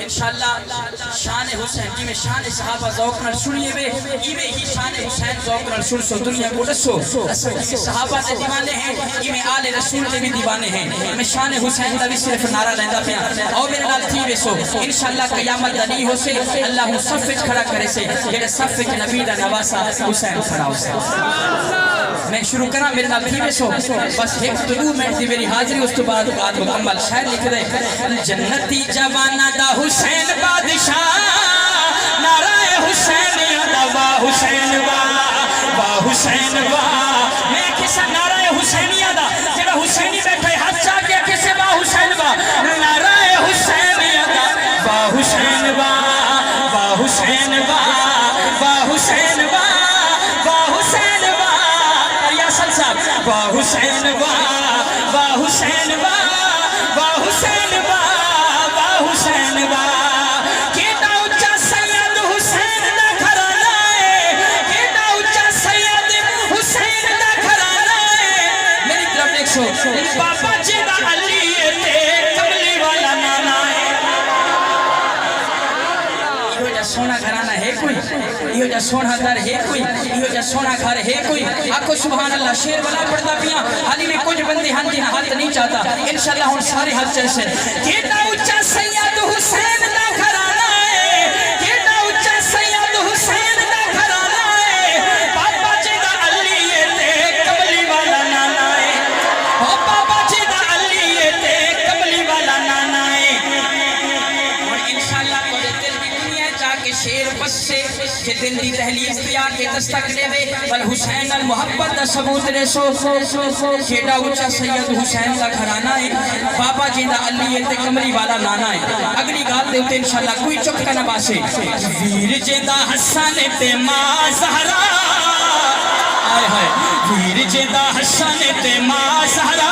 انشاءاللہ شان حسین جی میں شان صحابہ ذوق نال سنیے وے ایویں ہی شان حسین ذوق نال سن سو دنیا کو دسو صحابہ دے دیوانے ہیں ایویں آل رسول دے بھی دیوانے ہیں میں شان حسین دا بھی صرف نعرہ لیندا پیا او میرے نال تھی ویسو انشاءاللہ قیامت دا نہیں ہو سے اللہ صف وچ کھڑا کرے سے جڑے صف وچ نبی دا نواسا حسین کھڑا ہو سے میں شروع کرا میرے نال تھی ویسو بس ایک دو منٹ دی میری حاضری اس تو بعد مکمل شاعر لکھ دے جنتی جوانہ دا حسین بادشاہ نعرہ حسین یا با حسین با حسین با میں کسا نعرہ حسینیہ دا جڑا حسینی بیٹھے ہاتھ چاہ کے کسے با حسین با نعرہ حسین یا دا با حسین با حسین با حسین با حسین با ریاست صاحب با حسین با حسین با حسین با حسین با کیتا اچھا سید حسین دا گھرانا ہے کیتا اچھا سید حسین دا گھرانا ہے میری طرف ایک سو بابا جی دا علی تے کملی والا نانا ہے یہ جا سونا گھرانا ہے کوئی یہ جا سونا گھر ہے کوئی یہ جا سونا گھر ہے کوئی آکو سبحان اللہ شیر والا پڑھتا پیا حالی میں کچھ بندے ہن جنہ ہاتھ نہیں چاہتا انشاءاللہ ہن سارے ہاتھ چیسے کیتا اچھا سید حسین دا گھرانا ہے کیتا اچھا سید حسین دا گھرانا ہے بابا جی دا علی تے کملی والا نانا ہے بابا جی دا علی تے کملی والا نانا ہے اور انشاءاللہ مجھے دل کی دنیا چاہ کے شیر بس سے کہ دل دی تحلیز پہ آکے دستک لے وے بل حسین المحبت دا ثبوت رے سو کیڑا اچھا سید حسین دا گھرانا ہے بابا جی دا علی تے کمری والا نانا ہے اگلی گال دے ہوتے انشاءاللہ کوئی چک کا نباسے ویر جی دا حسن تے ماں زہرا آئے ہائے ویر جی دا حسن تے ماں زہرا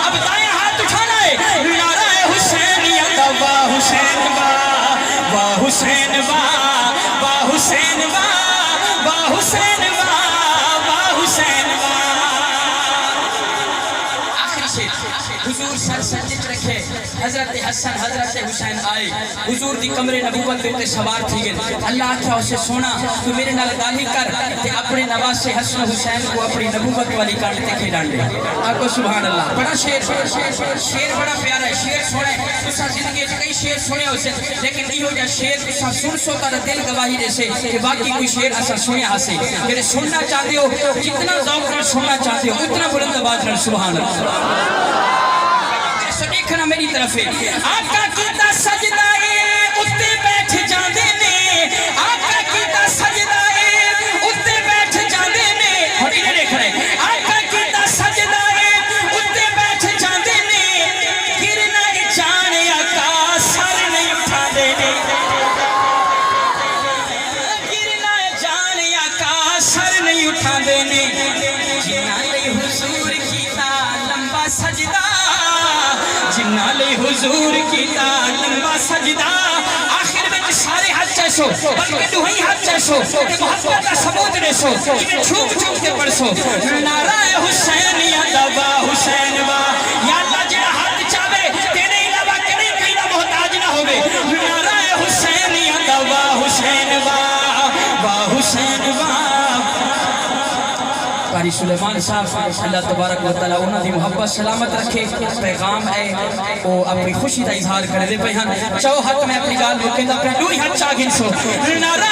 اب دائیں ہاتھ اٹھانا ہے نعرہ حسین یا دا با حسین با حسین با حسین با حسین با حسین با آخری شیر حضور سر سجد رکھے حضرت حسن حضرت حسین آئے حضور دی کمرے نبوت تے سوار تھی گئے اللہ کیا اسے سونا تو میرے نال گالی کر تے اپنے نواز سے حسن حسین کو اپنی نبوت والی کانٹ تے کھیلان لے آکو سبحان اللہ بڑا شیر بڑا پیارا ہے شیر سونے تسا زندگی کئی شیر سنے ہو سے لیکن یہ ہو جا شیر تسا سن سو کا دل گواہی دے سے کہ باقی کوئی شیر اسا سنے ہاسے میرے سننا چاہتے ہو جتنا ذوق نال سننا چاہتے ہو اتنا بلند آواز نال سبحان اللہ دیکھنا میری طرف ہے آقا کیتا سجدہ اتے بیٹھ جاندے نے آقا کیتا سجدہ اتے بیٹھ جاندے نے اور انہیں دیکھ رہے آقا کیتا سجدہ اتے بیٹھ جاندے نے گرنا جانے آقا سر نہیں اٹھا دے نے گرنا جانے آقا سر نہیں اٹھا دے نے جنہ لے حضور کیتا لمبا سجدہ جنہ لے حضور کیتا لمبا سجدہ آخر میں سارے ہاتھ چیسو بلکہ دوہی ہاتھ چیسو کہ محبت کا ثبوت دے سو کہ چھوک چھوک کے پڑھ سو نعرہ حسین یا دبا حسین با یا اللہ جنہ ہاتھ چاہے تیرے علاوہ کرے کہیں نہ محتاج نہ ہوئے نعرہ حسین یا دبا حسین با حسین با قاری سلیمان صاحب اللہ تبارک و تعالیٰ انہوں دی محبت سلامت رکھے پیغام ہے وہ اپنی خوشی دا اظہار کر دے پہن چاہو حق میں اپنی گال روکے دا اپنے دوئی حد چاہ گن سو نعرہ